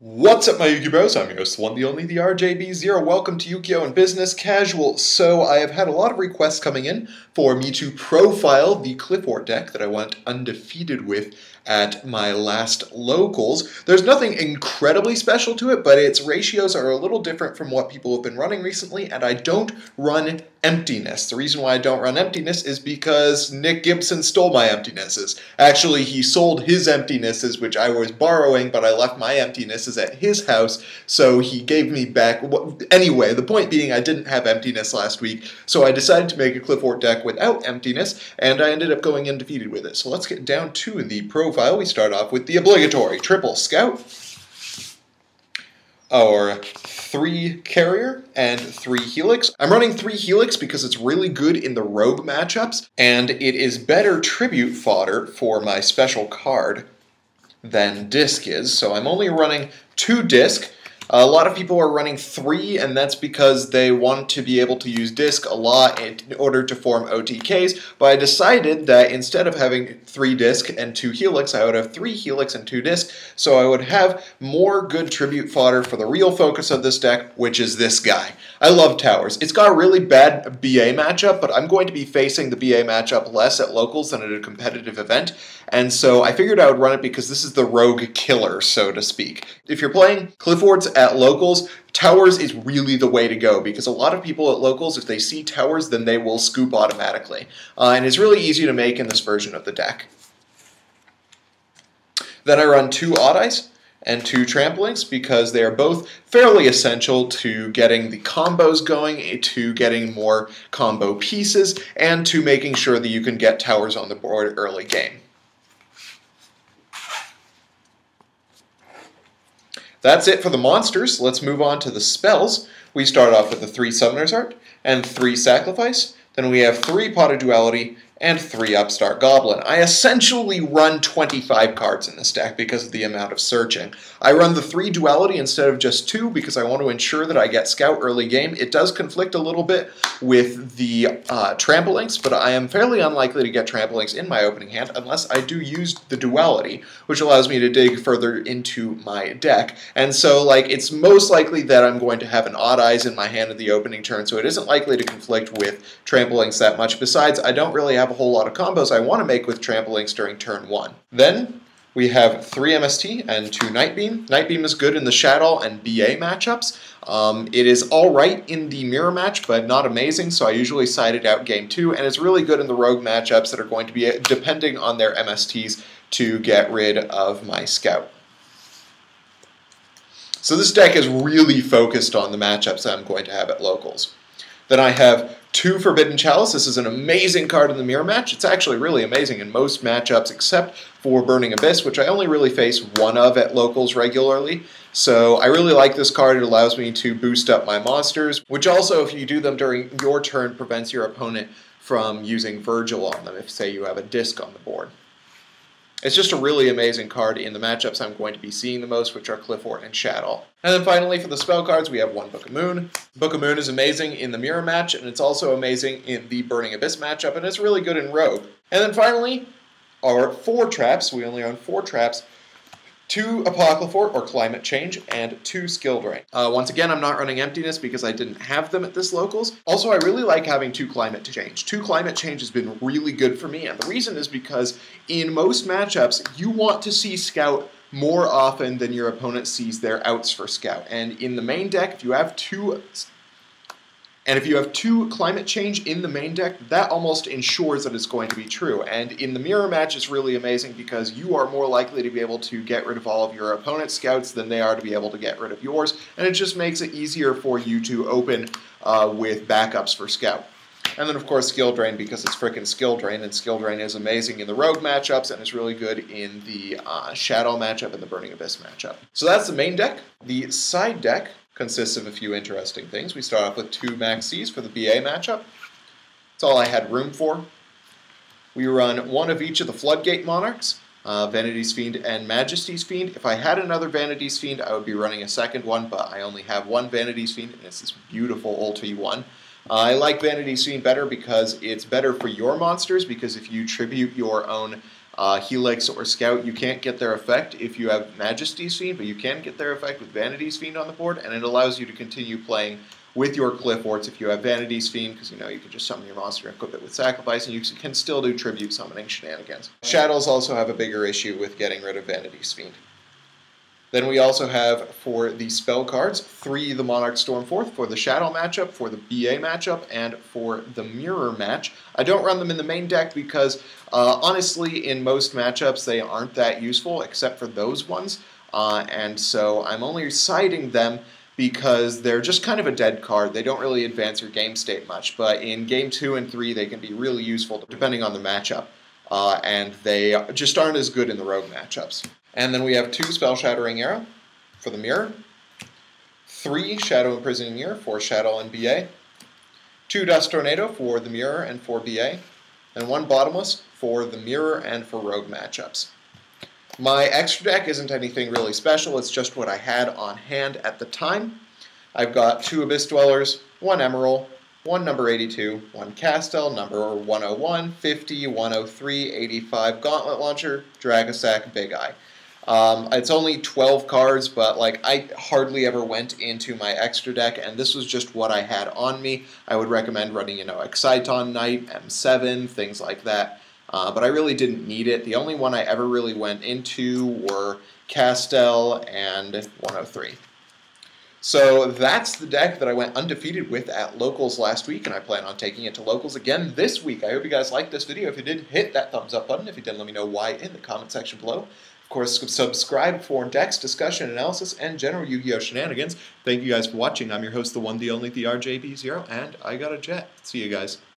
What's up, my Yu-Gi Bros? I'm your host, the one, the only, the RJB0. Welcome to Yu-Gi-Oh! And Business Casual. So, I have had a lot of requests coming in for me to profile the Qliphort deck that I went undefeated with at my last locals. There's nothing incredibly special to it, but its ratios are a little different from what people have been running recently, and I don't run Emptiness. The reason why I don't run Emptiness is because Nick Gibson stole my Emptinesses. Actually, he sold his Emptinesses, which I was borrowing, but I left my Emptinesses at his house, so he gave me back. Anyway, the point being I didn't have Emptiness last week, so I decided to make a Qliphort deck without Emptiness, and I ended up going undefeated with it. So let's get down to the profile. We start off with the obligatory Triple Scout, or 3 Carrier, and 3 Helix. I'm running 3 Helix because it's really good in the Rogue matchups, and it is better tribute fodder for my special card than Disc is, so I'm only running 2 Disc. A lot of people are running 3, and that's because they want to be able to use Disc a lot in order to form OTKs, but I decided that instead of having 3 Disc and 2 Helix, I would have 3 Helix and 2 Disc, so I would have more good tribute fodder for the real focus of this deck, which is this guy. I love Towers. It's got a really bad BA matchup, but I'm going to be facing the BA matchup less at locals than at a competitive event, and so I figured I would run it because this is the rogue killer, so to speak. If you're playing Qliphorts at locals, Towers is really the way to go, because a lot of people at locals, if they see Towers, then they will scoop automatically. And it's really easy to make in this version of the deck. Then I run 2 Odd Eyes and 2 Tramplings because they are both fairly essential to getting the combos going, to getting more combo pieces, and to making sure that you can get Towers on the board early game. That's it for the monsters. Let's move on to the spells. We start off with the 3 Summoner's Art and 3 Sacrifice. Then we have 3 Pot of Duality and 3 Upstart Goblin. I essentially run 25 cards in this deck because of the amount of searching. I run the 3 Duality instead of just 2 because I want to ensure that I get Scout early game. It does conflict a little bit with the Tramplings, but I am fairly unlikely to get Tramplings in my opening hand unless I do use the Duality, which allows me to dig further into my deck. And so, it's most likely that I'm going to have an Odd Eyes in my hand in the opening turn, so it isn't likely to conflict with Tramplings that much. Besides, I don't really have a whole lot of combos I want to make with Tramplings during turn 1. Then we have 3 MST and 2 Nightbeam. Nightbeam is good in the Shadow and BA matchups. It is alright in the Mirror match, but not amazing, so I usually side it out game 2, and it's really good in the Rogue matchups that are going to be depending on their MSTs to get rid of my Scout. So this deck is really focused on the matchups that I'm going to have at locals. Then I have 2 Forbidden Chalice. This is an amazing card in the Mirror match. It's actually really amazing in most matchups except for Burning Abyss, which I only really face 1 of at locals regularly. So I really like this card. It allows me to boost up my monsters, which also, if you do them during your turn, prevents your opponent from using Virgil on them if, say, you have a Disc on the board. It's just a really amazing card in the matchups I'm going to be seeing the most, which are Qliphort and Shadow. And then finally, for the spell cards, we have 1 Book of Moon. Book of Moon is amazing in the Mirror match, and it's also amazing in the Burning Abyss matchup, and it's really good in Rogue. And then finally, our 4 traps. We only own 4 traps. 2 Qliphort, or Climate Change, and 2 Skill Drain. Once again, I'm not running Emptiness because I didn't have them at this locals. Also, I really like having 2 Climate Change. 2 Climate Change has been really good for me, and the reason is because in most matchups, you want to see Scout more often than your opponent sees their outs for Scout. And in the main deck, if you have 2 Climate Change in the main deck, that almost ensures that it's going to be true. And in the Mirror match, it's really amazing because you are more likely to be able to get rid of all of your opponent's Scouts than they are to be able to get rid of yours. And it just makes it easier for you to open with backups for Scout. And then, of course, Skill Drain, because it's frickin' Skill Drain, and Skill Drain is amazing in the Rogue matchups, and it's really good in the Shadow matchup and the Burning Abyss matchup. So that's the main deck. The side deck consists of a few interesting things. We start off with 2 Maxis for the BA matchup. That's all I had room for. We run 1 of each of the Floodgate Monarchs, Vanity's Fiend and Majesty's Fiend. If I had another Vanity's Fiend, I would be running a second one, but I only have 1 Vanity's Fiend, and it's this beautiful Ulti one. I like Vanity's Fiend better because it's better for your monsters, because if you tribute your own Helix or Scout, you can't get their effect if you have Majesty's Fiend, but you can get their effect with Vanity's Fiend on the board, and it allows you to continue playing with your Qliphorts if you have Vanity's Fiend, because you can just summon your monster and equip it with Sacrifice, and you can still do tribute summoning shenanigans. Shadows also have a bigger issue with getting rid of Vanity's Fiend. Then we also have, for the spell cards, 3 the Monarch Stormforth for the Shadow matchup, for the BA matchup, and for the Mirror match. I don't run them in the main deck because, honestly, in most matchups they aren't that useful, except for those ones, and so I'm only citing them because they're just kind of a dead card. They don't really advance your game state much, but in Game 2 and 3 they can be really useful depending on the matchup, and they just aren't as good in the Rogue matchups. And then we have 2 Spell Shattering Arrow for the Mirror, 3 Shadow Imprisoning Mirror for Shadow and BA, 2 Dust Tornado for the Mirror and for BA, and 1 Bottomless for the Mirror and for Rogue matchups. My extra deck isn't anything really special, it's just what I had on hand at the time. I've got 2 Abyss Dwellers, 1 Emerald, 1 number 82, 1 Castel, number 101, 50, 103, 85, Gauntlet Launcher, Dragosack, Big Eye. It's only 12 cards, but I hardly ever went into my extra deck, and this was just what I had on me. I would recommend running, Exciton Knight, M7, things like that, but I really didn't need it. The only one I ever really went into were Castel and 103. So that's the deck that I went undefeated with at Locals last week, and I plan on taking it to Locals again this week. I hope you guys liked this video. If you did, hit that thumbs up button. If you did, let me know why in the comment section below. Of course, subscribe for decks, discussion, analysis, and general Yu-Gi-Oh! Shenanigans. Thank you guys for watching. I'm your host, the one, the only, the RJB0, and I got a jet. See you guys.